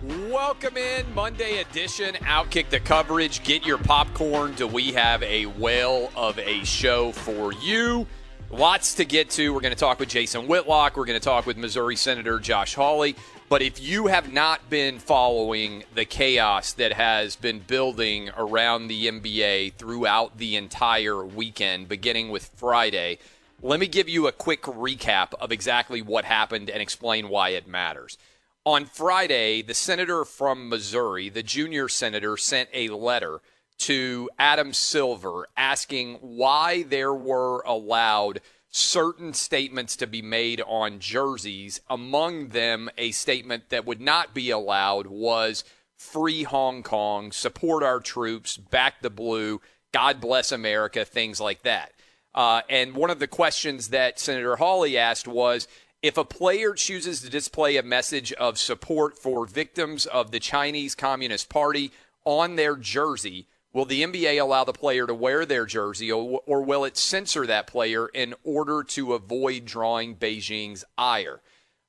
Welcome in, Monday edition, OutKick the coverage. Get your popcorn. Do we have a whale of a show for you? Lots to get to. We're going to talk with Jason Whitlock. We're going to talk with Missouri Senator Josh Hawley. But if you have not been following the chaos that has been building around the NBA throughout the entire weekend, beginning with Friday, let me give you a quick recap of exactly what happened and explain why it matters. On Friday, the senator from Missouri, the junior senator, sent a letter to Adam Silver asking why there were allowed certain statements to be made on jerseys. Among them, a statement that would not be allowed was free Hong Kong, support our troops, back the blue, God bless America, things like that. And one of the questions that Senator Hawley asked was, if a player chooses to display a message of support for victims of the Chinese Communist Party on their jersey, will the NBA allow the player to wear their jersey, or will it censor that player in order to avoid drawing Beijing's ire?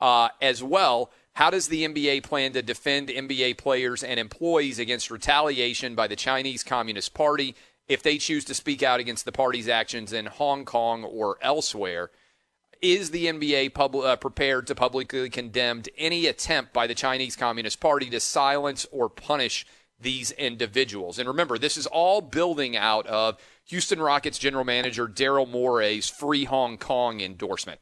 As well, how does the NBA plan to defend NBA players and employees against retaliation by the Chinese Communist Party if they choose to speak out against the party's actions in Hong Kong or elsewhere? Is the NBA prepared to publicly condemn any attempt by the Chinese Communist Party to silence or punish these individuals? And remember, this is all building out of Houston Rockets general manager Daryl Morey's free Hong Kong endorsement.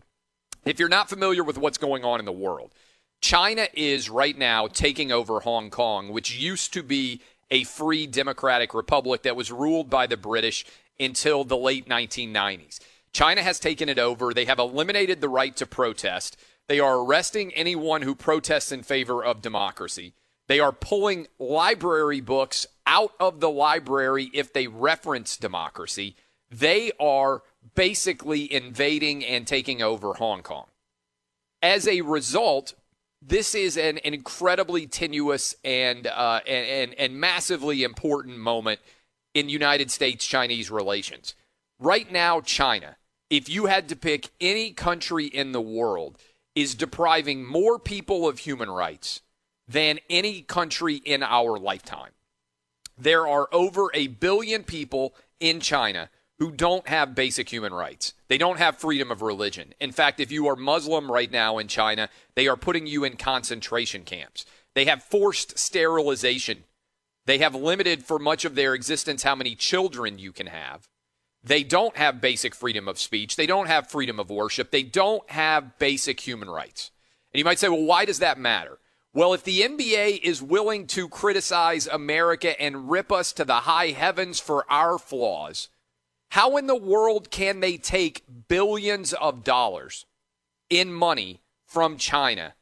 If you're not familiar with what's going on in the world, China is right now taking over Hong Kong, which used to be a free democratic republic that was ruled by the British until the late 1990s. China has taken it over. They have eliminated the right to protest. They are arresting anyone who protests in favor of democracy. They are pulling library books out of the library if they reference democracy. They are basically invading and taking over Hong Kong. As a result, this is an incredibly tenuous and massively important moment in United States-Chinese relations. Right now, China, if you had to pick any country in the world, is depriving more people of human rights than any country in our lifetime. There are over 1 billion people in China who don't have basic human rights. They don't have freedom of religion. In fact, if you are Muslim right now in China, they are putting you in concentration camps. They have forced sterilization. They have limited for much of their existence how many children you can have. They don't have basic freedom of speech. They don't have freedom of worship. They don't have basic human rights. And you might say, well, why does that matter? Well, if the NBA is willing to criticize America and rip us to the high heavens for our flaws, how in the world can they take billions of dollars in money from China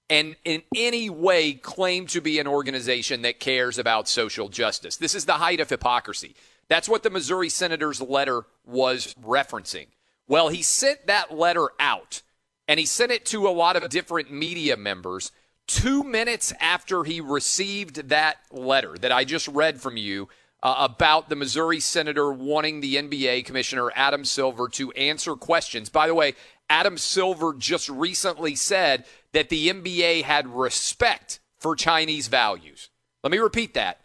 and in any way claim to be an organization that cares about social justice? This is the height of hypocrisy. That's what the Missouri senator's letter was referencing. Well, he sent that letter out, and he sent it to a lot of different media members 2 minutes after he received that letter that I just read from you about the Missouri senator wanting the NBA commissioner, Adam Silver, to answer questions. By the way, Adam Silver just recently said that the NBA had respect for Chinese values. Let me repeat that.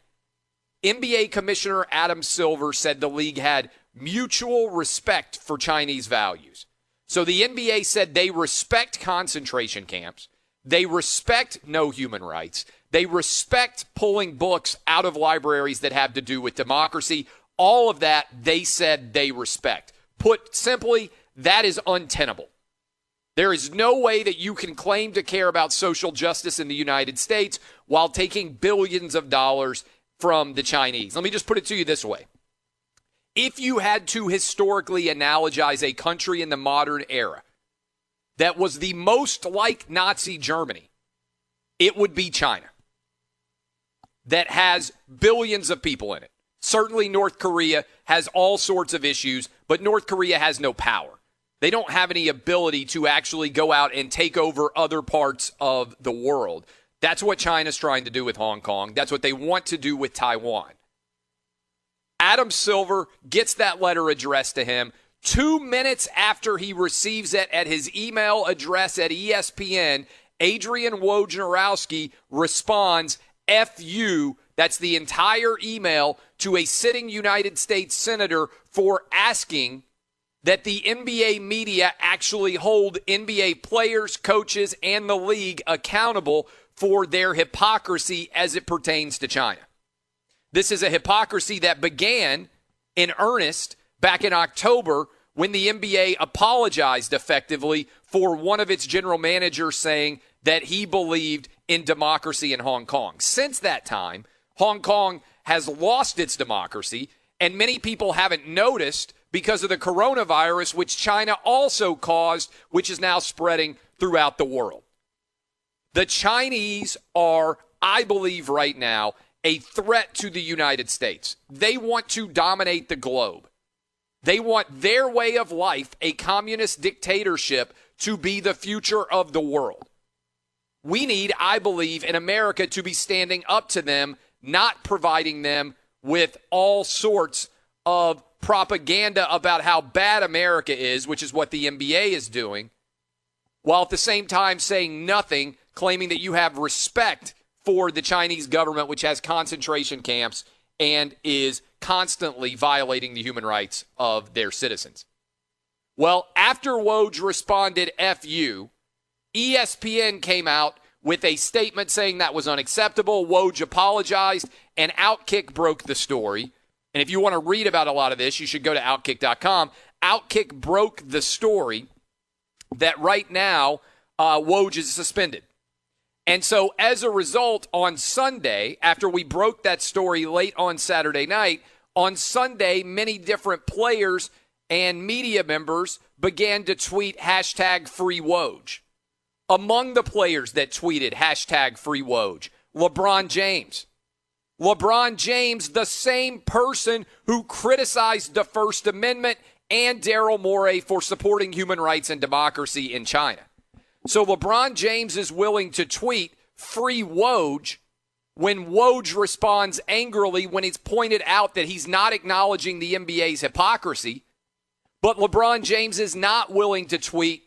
NBA Commissioner Adam Silver said the league had mutual respect for Chinese values. So the NBA said they respect concentration camps. They respect no human rights. They respect pulling books out of libraries that have to do with democracy. All of that, they said they respect. Put simply, that is untenable. There is no way that you can claim to care about social justice in the United States while taking billions of dollars from the Chinese. Let me just put it to you this way. If you had to historically analogize a country in the modern era that was the most like Nazi Germany, it would be China, that has billions of people in it. Certainly North Korea has all sorts of issues, but North Korea has no power. They don't have any ability to actually go out and take over other parts of the world. That's what China's trying to do with Hong Kong. That's what they want to do with Taiwan. Adam Silver gets that letter addressed to him. 2 minutes after he receives it at his email address at ESPN, Adrian Wojnarowski responds, F you. That's the entire email to a sitting United States senator for asking that the NBA media actually hold NBA players, coaches, and the league accountable for their hypocrisy as it pertains to China. This is a hypocrisy that began in earnest back in October when the NBA apologized effectively for one of its general managers saying that he believed in democracy in Hong Kong. Since that time, Hong Kong has lost its democracy, and many people haven't noticed because of the coronavirus, which China also caused, which is now spreading throughout the world. The Chinese are, I believe right now, a threat to the United States. They want to dominate the globe. They want their way of life, a communist dictatorship, to be the future of the world. We need, I believe, in America to be standing up to them, not providing them with all sorts of propaganda about how bad America is, which is what the NBA is doing, while at the same time saying nothing, claiming that you have respect for the Chinese government, which has concentration camps and is constantly violating the human rights of their citizens. Well, after Woj responded, F you, ESPN came out with a statement saying that was unacceptable. Woj apologized, and OutKick broke the story. And if you want to read about a lot of this, you should go to OutKick.com. OutKick broke the story that right now Woj is suspended. And so as a result, on Sunday, after we broke that story late on Saturday night, on Sunday, many different players and media members began to tweet hashtag Free Woj. Among the players that tweeted hashtag Free Woj, LeBron James. LeBron James, the same person who criticized the First Amendment, and Daryl Morey for supporting human rights and democracy in China. So LeBron James is willing to tweet Free Woj when Woj responds angrily when it's pointed out that he's not acknowledging the NBA's hypocrisy. But LeBron James is not willing to tweet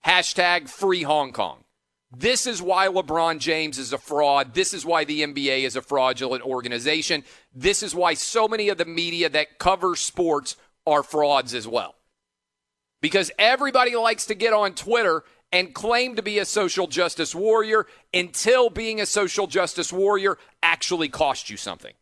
hashtag Free Hong Kong. This is why LeBron James is a fraud. This is why the NBA is a fraudulent organization. This is why so many of the media that cover sports are frauds as well. Because everybody likes to get on Twitter and claim to be a social justice warrior until being a social justice warrior actually costs you something.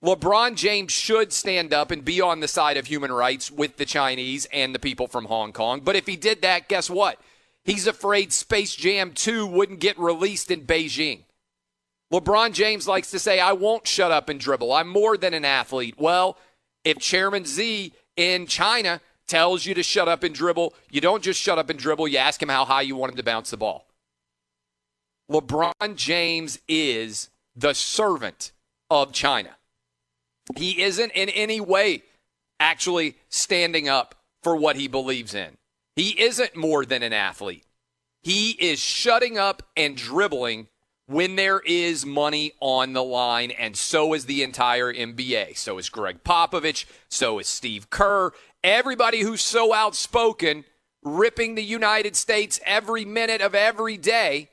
LeBron James should stand up and be on the side of human rights with the Chinese and the people from Hong Kong. But if he did that, guess what? He's afraid Space Jam 2 wouldn't get released in Beijing. LeBron James likes to say, I won't shut up and dribble. I'm more than an athlete. Well, if Chairman Xi in China tells you to shut up and dribble, you don't just shut up and dribble. You ask him how high you want him to bounce the ball. LeBron James is the servant of China. He isn't in any way actually standing up for what he believes in. He isn't more than an athlete. He is shutting up and dribbling when there is money on the line, and so is the entire NBA. So is Greg Popovich. So is Steve Kerr. Everybody who's so outspoken, ripping the United States every minute of every day,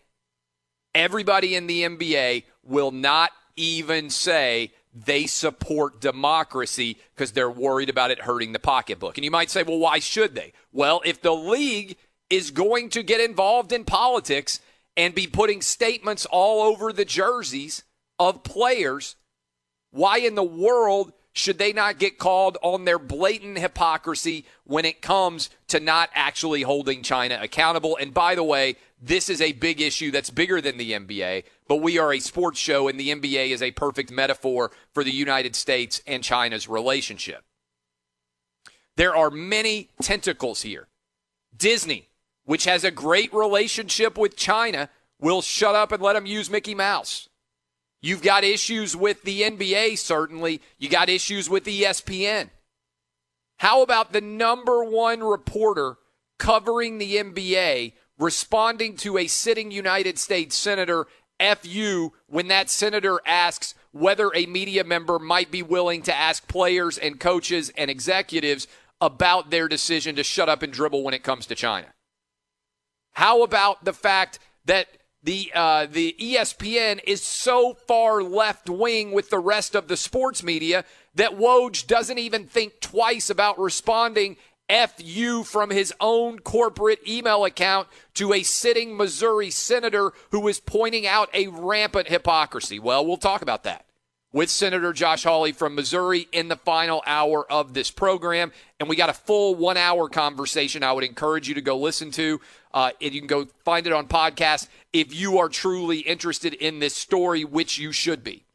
everybody in the NBA will not even say they support democracy because they're worried about it hurting the pocketbook. And you might say, well, why should they? Well, if the league is going to get involved in politics and be putting statements all over the jerseys of players, why in the world should they not get called on their blatant hypocrisy when it comes to not actually holding China accountable? And by the way, this is a big issue that's bigger than the NBA, but we are a sports show, and the NBA is a perfect metaphor for the United States and China's relationship. There are many tentacles here. Disney, which has a great relationship with China, will shut up and let them use Mickey Mouse. You've got issues with the NBA, certainly. You got issues with ESPN. How about the number one reporter covering the NBA responding to a sitting United States senator, F you, when that senator asks whether a media member might be willing to ask players and coaches and executives about their decision to shut up and dribble when it comes to China? How about the fact that the ESPN is so far left-wing with the rest of the sports media that Woj doesn't even think twice about responding FU from his own corporate email account to a sitting Missouri senator who is pointing out a rampant hypocrisy. Well, we'll talk about that with Senator Josh Hawley from Missouri in the final hour of this program. And we got a full 1 hour conversation I would encourage you to go listen to. And you can go find it on podcast if you are truly interested in this story, which you should be.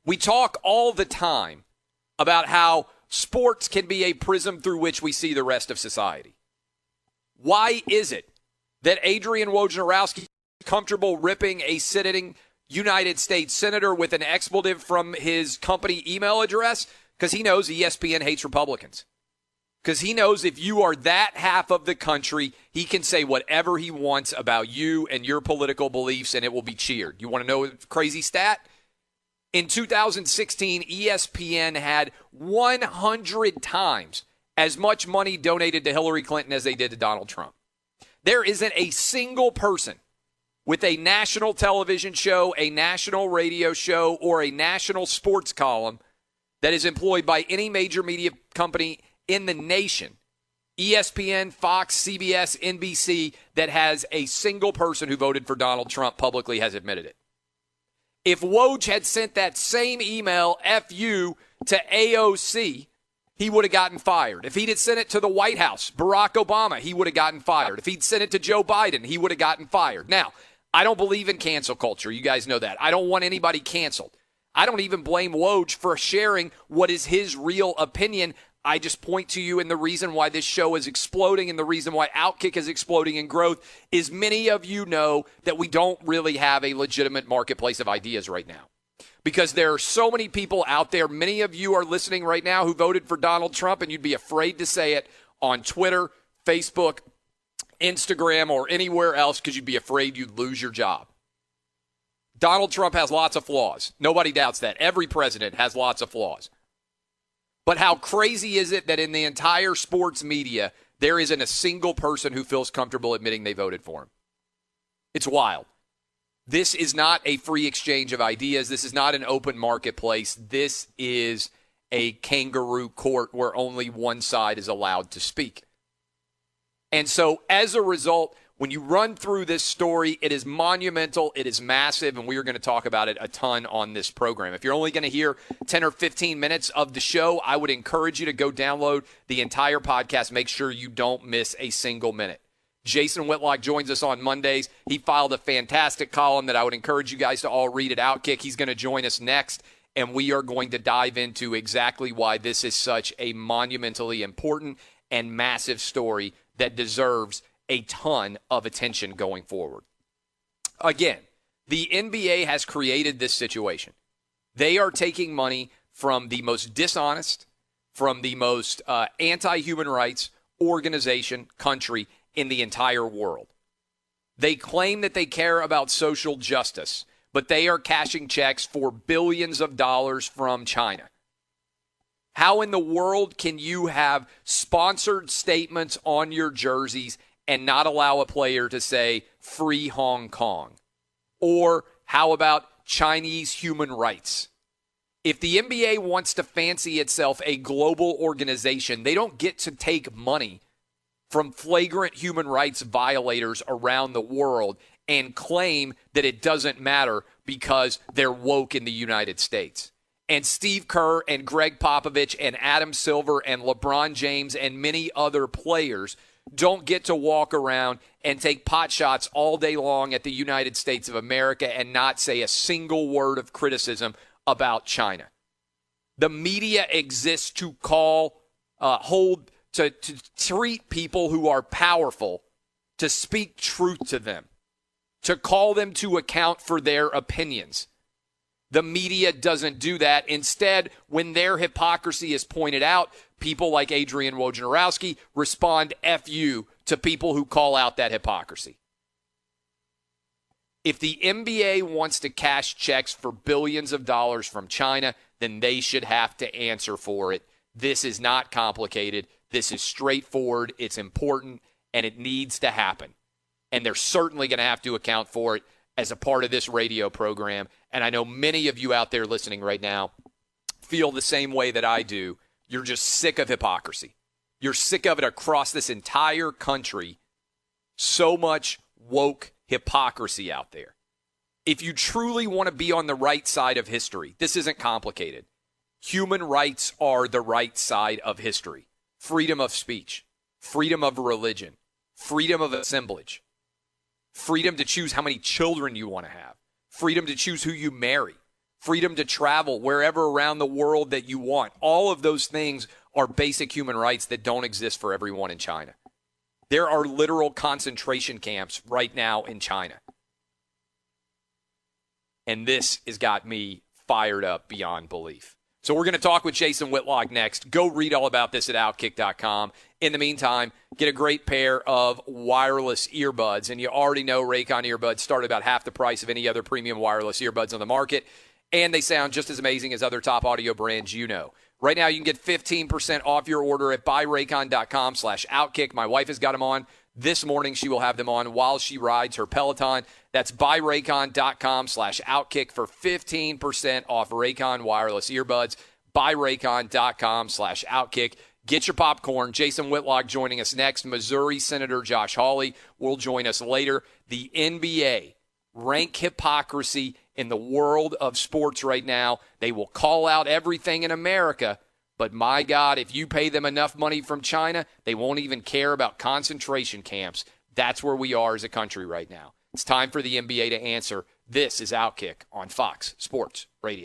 We talk all the time about how sports can be a prism through which we see the rest of society. Why is it that Adrian Wojnarowski is comfortable ripping a sitting United States senator with an expletive from his company email address? Because he knows ESPN hates Republicans. Because he knows if you are that half of the country, he can say whatever he wants about you and your political beliefs, and it will be cheered. You want to know a crazy stat? In 2016, ESPN had 100 times as much money donated to Hillary Clinton as they did to Donald Trump. There isn't a single person with a national television show, a national radio show, or a national sports column that is employed by any major media company in the nation, ESPN, Fox, CBS, NBC, that has a single person who voted for Donald Trump publicly has admitted it. If Woj had sent that same email, FU, to AOC, he would have gotten fired. If he'd had sent it to the White House, Barack Obama, he would have gotten fired. If he'd sent it to Joe Biden, he would have gotten fired. Now, I don't believe in cancel culture. You guys know that. I don't want anybody canceled. I don't even blame Woj for sharing what is his real opinion. I just point to you, and the reason why this show is exploding and the reason why OutKick is exploding in growth is many of you know that we don't really have a legitimate marketplace of ideas right now. Because there are so many people out there, many of you are listening right now who voted for Donald Trump, and you'd be afraid to say it on Twitter, Facebook, Instagram, or anywhere else because you'd be afraid you'd lose your job. Donald Trump has lots of flaws. Nobody doubts that. Every president has lots of flaws. But how crazy is it that in the entire sports media, there isn't a single person who feels comfortable admitting they voted for him? It's wild. This is not a free exchange of ideas. This is not an open marketplace. This is a kangaroo court where only one side is allowed to speak. And so as a result, when you run through this story, it is monumental, it is massive, and we are going to talk about it a ton on this program. If you're only going to hear 10 or 15 minutes of the show, I would encourage you to go download the entire podcast. Make sure you don't miss a single minute. Jason Whitlock joins us on Mondays. He filed a fantastic column that I would encourage you guys to all read at OutKick. He's going to join us next, and we are going to dive into exactly why this is such a monumentally important and massive story that deserves a ton of attention going forward. Again, the NBA has created this situation. They are taking money from the most dishonest, from the most anti-human rights organization, country in the entire world. They claim that they care about social justice, but they are cashing checks for billions of dollars from China. How in the world can you have sponsored statements on your jerseys and not allow a player to say free Hong Kong? Or how about Chinese human rights? If the NBA wants to fancy itself a global organization, they don't get to take money from flagrant human rights violators around the world and claim that it doesn't matter because they're woke in the United States. And Steve Kerr and Greg Popovich and Adam Silver and LeBron James and many other players don't get to walk around and take pot shots all day long at the United States of America and not say a single word of criticism about China. The media exists to to treat people who are powerful, to speak truth to them, to call them to account for their opinions. The media doesn't do that. Instead, when their hypocrisy is pointed out, people like Adrian Wojnarowski respond FU to people who call out that hypocrisy. If the NBA wants to cash checks for billions of dollars from China, then they should have to answer for it. This is not complicated. This is straightforward. It's important, and it needs to happen. and they're certainly going to have to account for it as a part of this radio program. And I know many of you out there listening right now feel the same way that I do. You're just sick of hypocrisy. You're sick of it across this entire country. So much woke hypocrisy out there. If you truly want to be on the right side of history, this isn't complicated. Human rights are the right side of history. Freedom of speech, freedom of religion, freedom of assemblage, freedom to choose how many children you want to have, freedom to choose who you marry, freedom to travel wherever around the world that you want. All of those things are basic human rights that don't exist for everyone in China. There are literal concentration camps right now in China. And this has got me fired up beyond belief. So we're going to talk with Jason Whitlock next. Go read all about this at OutKick.com. In the meantime, get a great pair of wireless earbuds. And you already know Raycon earbuds start at about half the price of any other premium wireless earbuds on the market. And they sound just as amazing as other top audio brands you know. Right now, you can get 15% off your order at buyraycon.com/OutKick. My wife has got them on. This morning, she will have them on while she rides her Peloton. That's buyraycon.com/OutKick for 15% off Raycon wireless earbuds. Buyraycon.com/OutKick. Get your popcorn. Jason Whitlock joining us next. Missouri Senator Josh Hawley will join us later. The NBA, rank hypocrisy in the world of sports right now. They will call out everything in America. But my God, if you pay them enough money from China, they won't even care about concentration camps. That's where we are as a country right now. It's time for the NBA to answer. This is OutKick on Fox Sports Radio.